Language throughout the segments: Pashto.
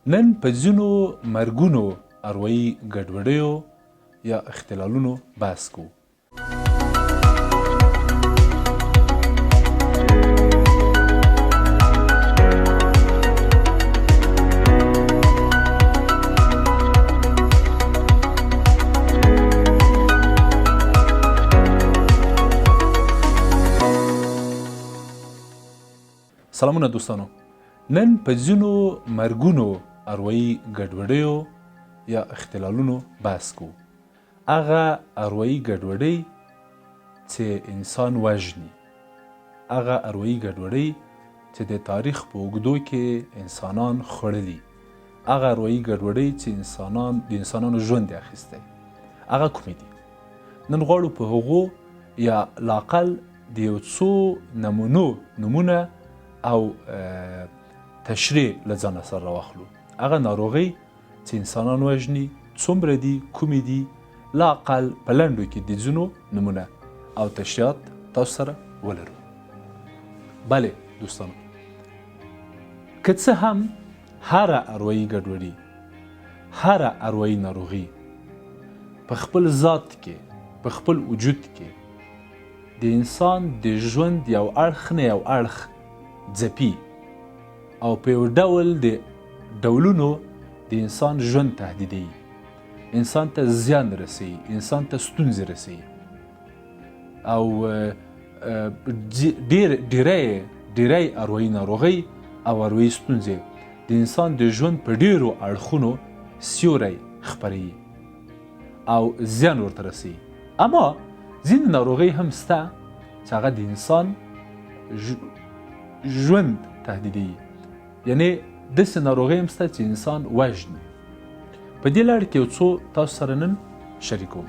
نن په ځینو مرګونو اروایي ګډوډیو یا اختلالونو بحث کوو. سلامونه دوستانو. نن په ځینو مرګونو اروایي ګډوډیو یا اختلالونو بحث کوو. هغه اروایي ګډوډۍ چې انسان وژني، هغه اروایي ګډوډۍ چې د تاریخ په اوږدو کې انسانان خوړلي، هغه اروایي ګډوډۍ چې د انسانانو ژوند یې اخیستی، هغه کومې دي؟ نن غواړو په هغو یا لااقل د یو څو نمونه او تشریح له ځانه سره راواخلو. هغه ناروغۍ چې انسانان وژني څومره دي، کومې دي، لااقل په لنډو کې د ځینو نمونه او تشریحات تاسو سره ولرو. بله دوستانو، که څه هم هره اروایي ګډوډي، هره اروایي ناروغي په خپل ذات کې، په خپل وجود کې د انسان د ژوند یو اړخ نه یو اړخ ځپي او په یو ډول د ډولونو د انسان ژوند تهدیدوي، انسان ته زیان رسوي، انسان ته ستونزې رسوي او ډیری اروایي ناروغۍ او اروایي ستونزې د انسان د ژوند په ډیرو اړخونو سیوری خپروي او زیان ورته رسوي. اما ځینې ناروغۍ هم شته چې هغه د انسان ژوند تهدیدوي، یعنی داسې ناروغۍ هم شته چې انسان وژني. په دې لړ کې یو څو تاسو سره نن شریکوم.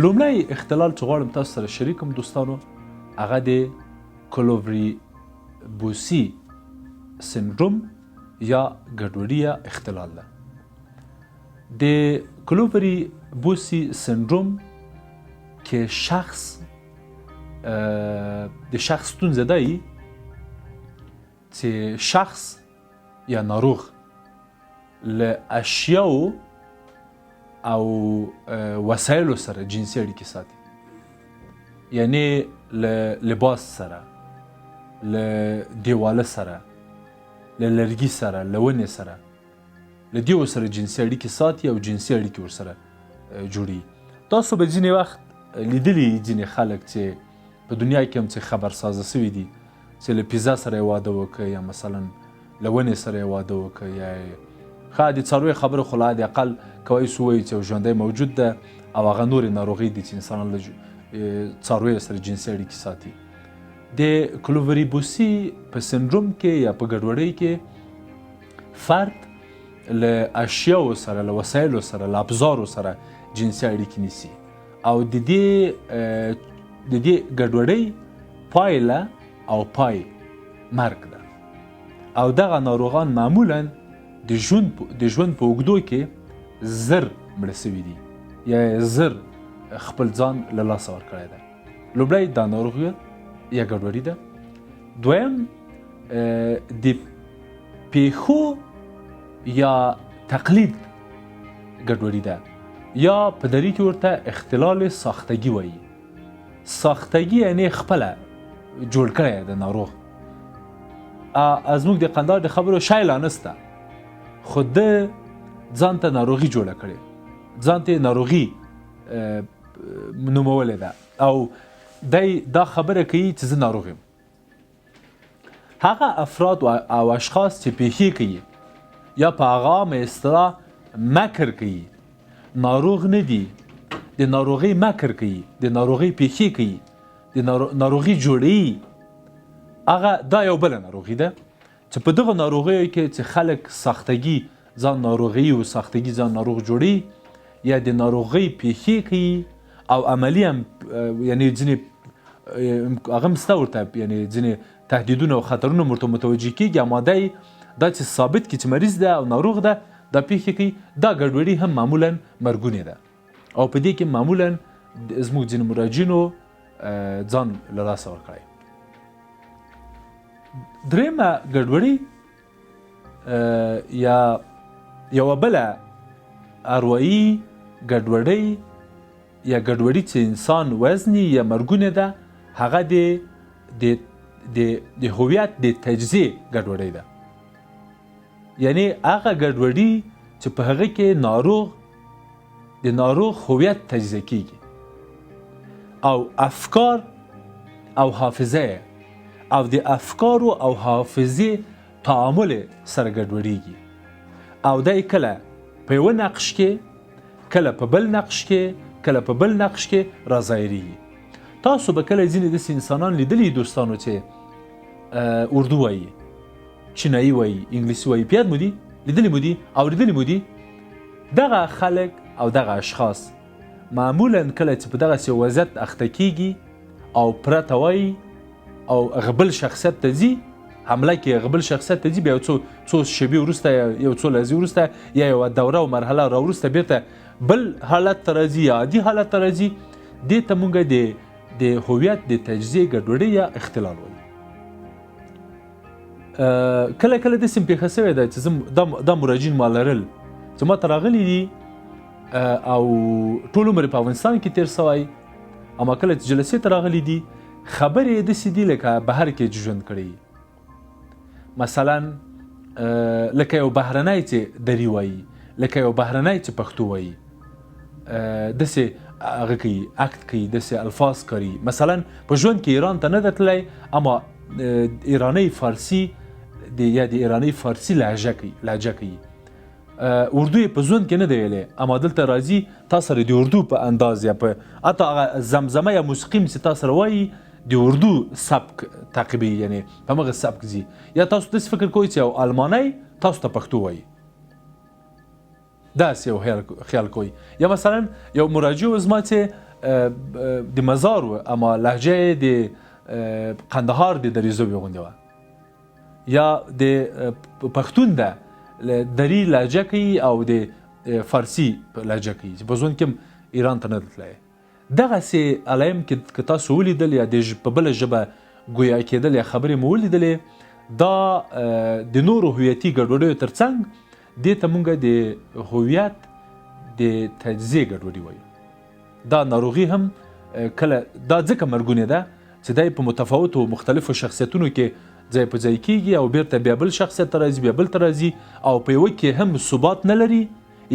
لومړی اختلال چې غواړم تاسو سره شریکم دوستانو، هغه د کلوریبوسی سندروم یا ګډوډي یا اختلال ده. د کلوریبوسی سندروم کې د شخص ستونزه دی چې شخص یا ناروغ له اشیاو او وسایلو سره جنسي اړیکې ساتي، یعنی له لباس سره، له دیواله سره، له لرګي سره، له ونې سره، له دیو سره جنسي اړیکې ساتي او جنسي اړیکې ورسره جوړي. تاسو به ځینې وخت لیدلي ځینې خلک چې په دنیا کې هم چې خبرسازه سوي دي چې له پیزا سره یې واده وکړه یا مثلا له ونې سره یې واده وکړه یا ښه د څارویو خبره خو لا د اقل کولی سو ووایو چې یو ژوندی موجود ده او هغه نورې ناروغۍ دي چې انسانان له څارویو سره جنسي اړیکې ساتي. د کلوریبوسی په سندروم کې یا په ګډوډۍ کې فرد له اشیاو سره، له وسایلو سره، له ابزارو سره جنسي اړیکې نیسي او د دې ګډوډۍ پایله او پای مرګ ده. او دغه ناروغان معمولا د ژوند په اوږدو کې زر مړه سوي دي یا زر خپل ځان له لاسه ورکړی ده. لومړی دا ناروغي یا ګډوډي ده. دویم د پیښو یا تقلید ګډوډي ده یا په دري کې ورته اختلال ساختگی وایي. ساختگی یعنی خپله جوړ کړی د ناروغ. زموږ د قندهار د خبرو شی لا نسته، خو ده ځان ته ناروغي جوړه کړې، ځان ته ناروغي نومولې ده او دی دا خبره کوي چې زه ناروغ یم. هغه افراد او اشخاص چې پیښې کوي یا په هغه عامه اصطلاح مکر کوي، ناروغ نه دي، د ناروغۍ مکر کوي، د ناروغۍ پیښې کوي، د ناروغي جوړوي، هغه دا یو بله ناروغي ده چې په دغه ناروغیو کې چې خلک ساختگی ځان ناروغي او ساختگی ځان ناروغ جوړي یا د ناروغۍ پیښې کوي او عملی هم یعنی ځینې هغه هم شته ورته، یعنی ځینې تهدیدونه او خطرونه ورته متوجه کېږي، اما دی دا چې ثابت کړي چې مریض ده او ناروغ ده، دا پیښې کوي. دا ګډوډي هم معمولا مرګونې ده او په دې کې معمولا زموږ ځینې مراجعینو ځان له لاسه ورکړی. درېیمه ګډوډي یا یوه بله اروایي ګډوډۍ یا ګډوډي چې انسان وزني یا مرګونه ده هغه د هویت د تجزیه ګډوډۍ ده. یعنی هغه ګډوډي چې په هغه کې د ناروغ هویت تجزیه کیږي او افکار او حافظه او د افکارو او حافظه تعامل سره ګډوډیږي او دا کله په یو نقش کې کله په بل نقش کې کله په بل نقش کې راځایریږي. تاسو به کله ځینې داسې انسانان لیدلي دوستانو چې اردو وایي، چینایي وایي، انګلیسي وایي، په یاد مو دي؟ لیدلي مو دي؟ اوریدلي مو دي؟ دغه خلک او دغه اشخاص معمولا کله چې په دغسې وضعیت اخته کیږي او پرته وایي او غبل شخصیت ته ځي، حمله کې غبل شخصیت ته ځي، بیا څو شېبې وروسته یو څو لحظې وروسته یا یوه دوره او مرحله راوروسته بیرته بل حالت ته راځي یا عادي حالت ته راځي. دې ته مونږ د هویت د تجزیې ګډوډۍ یا اختلال وایو. کله کله داسې پېښه سوې ده چې دا مراجعین ما لرل چې ما ته راغلي دي او ټول عمر په افغانستان کې تېر سوی، اما کله چې جلسې ته راغلي دي خبرې یې داسې دي لکه بهر کې ژوند کړی. مثلا لکه یو بهرنی چې دری وایي، لکه یو بهرنی چې پښتو وایي، داسې هغه کوي، اکت کوي، داسې الفاظ کاري. مثلا په ژوند کې ایران ته نه ده تللی اما ایرانی فارسي یا د ایرانی فارسي لهجه کوي. اردو یې په ژوند کې نه دی ویلی اما دلته راځي تا سره د اردو په انداز یا په حتی هغه زمزمه یا موسیقي چې تا سره وایي د اردو سبک تعقیبي، یعنی په همغه سبک ځي. یا تاسو داسې فکر کوئ چې یو المانی تاسو ته پښتو وایي، داسې یو خیال کوئ. یا مثلا یو مراجع زما چې د مزار و اما لهجه د قندهار د دري ژبې غوندې وه، یا د پښتون ده دري لهجه کوي او د فارسي لهجه کوي چې په ژوند کې ایران ته نه ده تللی. دغسې علایم که تاسو ولیدل یا په بله ژبه ګویا کېدل یا خبرې مو ولیدلې، دا د نورو هویتي ګډوډیو تر څنګ دې ته مونږ د هویت د تجزیې ګډوډي وایو. دا ناروغي هم کله دا ځکه مرګونې ده چې دا په متفاوتو مختلفو شخصیتونو کې ځای په ځای کېږي او بیرته بیا بل شخصیت ته راځي، بیا بل ته راځي او په یوه کې هم ثبات نه لري،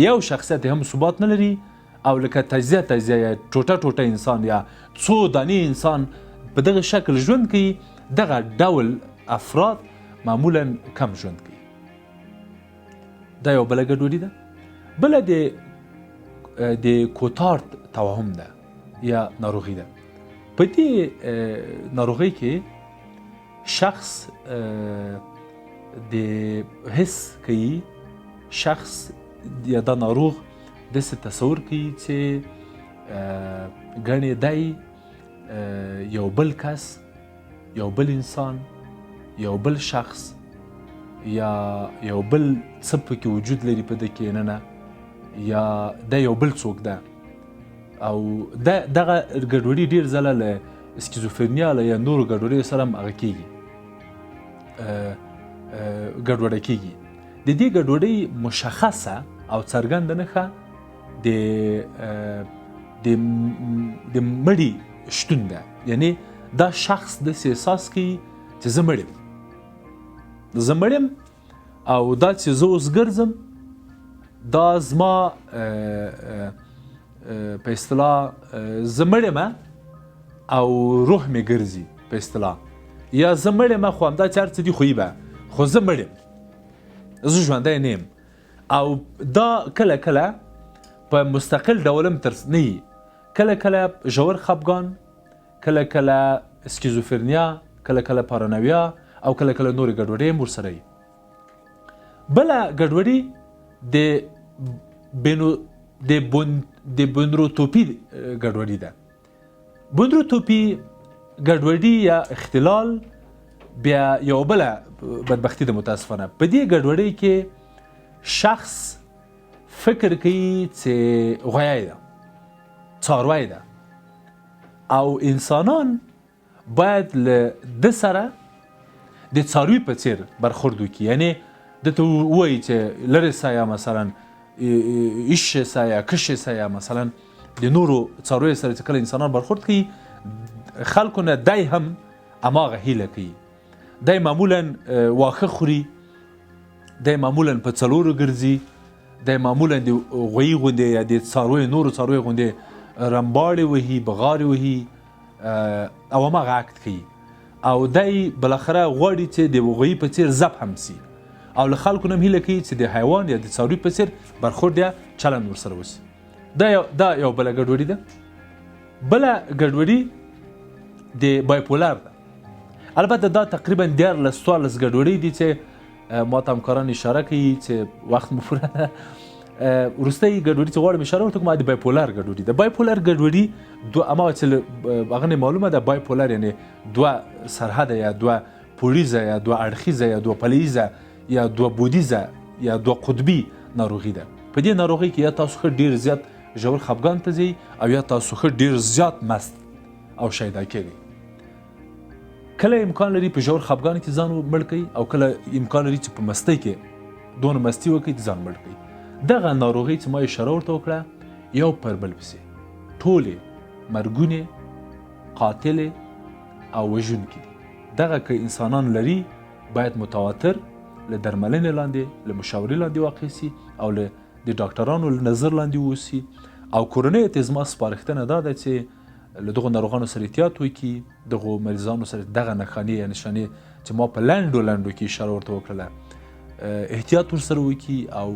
یو شخصیت هم ثبات نه لري او لکه تجزیه یا ټوټه انسان یا څو دانې انسان په دغه شکل ژوند کوي. دغه ډول افراد معمولا کم ژوند کوي. دا یو بله ګډوډي ده. بله د کوتارد توهم ده یا ناروغي ده. په دې ناروغۍ کې شخص د حس کوي، شخص یا دا ناروغ داسې تصور کوي چې ګڼې دی یو بل کس، یو بل انسان، یو بل شخص یا یو بل څه پکې وجود لري په ده کې ننه، یا دا یو بل څوک ده. او دغه ګډوډي ډېر ځله له سکیزوفرنیا یا نورو ګډوډیو سره هم هغه کېږي، ګډوډه کېږي. د دې ګډوډۍ مشخصه او څرګنده نښه د مړي شتون ده. یعنی دا شخص داسې احساس کوي چې زه مړ یم او دا چې زه اوس ګرځم دا زما په اصطلاح زه مړ یم او روح مې ګرځي په اصطلاح، یا زه مړ یم خو همدا چې هر څه دي خو یې به خو زه مړ یم، زه ژوندی نه یم. او دا کله کله په مستقل ډول هم نه وي، کله کله ژور خفګان، کله کله سکیزوفرنیا، کله کله پارانویا او کله کله نورې ګډوډۍ هم ورسره وي. بله ګډوډي د بندروتوپي ګډوډي ده. بندروتوپي ګډوډي یا اختلال بیا یو بله بدبختي ده متاسفانه. په دې ګډوډۍ کې شخص فکر کوي چې غویی ده، څاروی ده او انسانان باید له ده سره د څاروي په څیر برخورد وکړي. یعنی دته وایي چې لرې سه یا مثلا ایش سه یا کش سه یا مثلا د نورو څارویو سره چې کله انسانان برخورد کوي خلکو نه دی هم هماغه هیله کوي. دی معمولا واښه خوري، دی معمولا په څلورو ګرځي، دی معمولا د غویي غوندې یا د نورو څارویو غوندې رمباړې وهي، بغارې وهي او هماغه اکت کوي. او دی بالاخره غواړي چې د غویي په څېر ذبح هم سي او له خلکو نه هم هیله کوي چې د حیوان یا د څاروي په څېر برخورد یا چلند ورسره وسي. دا یو بله ګډوډي ده. بله ګډوډي د بایپولر ده. البته دا تقریبا 14 ګډوډۍ دي چې ما ته همکاران اشاره کوي چې وخت مو پوره ده. وروستۍ ګډوډي چې غواړم اشاره ورته کوم د بایپولر ګډوډي ده. بایپولر ګډوډي هماغه چې هغه نه معلومه ده، بایپولر یعنې دوه سرحده یا دوه پوړیزه یا دوه اړخیزه یا دوه پلیزه یا دوه بودیزه یا دوه قطبي ناروغي ده. په دې ناروغۍ کې یا تاسو ښه ډېر زیات ژور خفګان ته ځئ او یا تاسو ښه ډېر زیات مست او شیدا کېږئ. کله امکان لري په ژور خفګان کې ځان مړ کړئ او کله امکان لري چې په مستۍ کې دونه مستي وکړئ چې ځان مړ کړئ. دغه ناروغۍ چې ما اشاره ورته وکړه یو پر بل پسې ټولې مرګونې، قاتلې او وژونکې دي. دغه که انسانان لري باید متواتر له درملنې لاندې، له مشاورې لاندې واقع سي او له د ډاکټرانو له نظر لاندې واوسي. او کورنۍ ته زما سپارښتنه دا ده چې له دغو ناروغانو سره احتیاط وکړي، دغو مریضانو سره دغه نښانې یا نشانې چې ما په لنډو کې اشاره ورته وکړله احتیاط ورسره وکړي او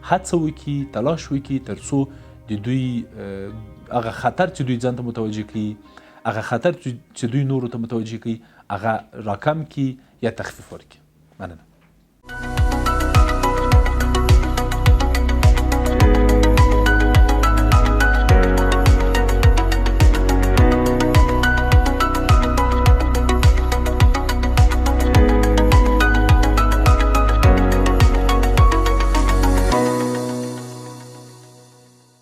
هڅه وکړي، تلاش وکړي تر څو د دوی هغه خطر چې دوی ځان ته متوجه کړي، هغه خطر چې دوی نورو ته متوجه کړي، هغه راکم کړي یا تخفیف ورکړي. مننه.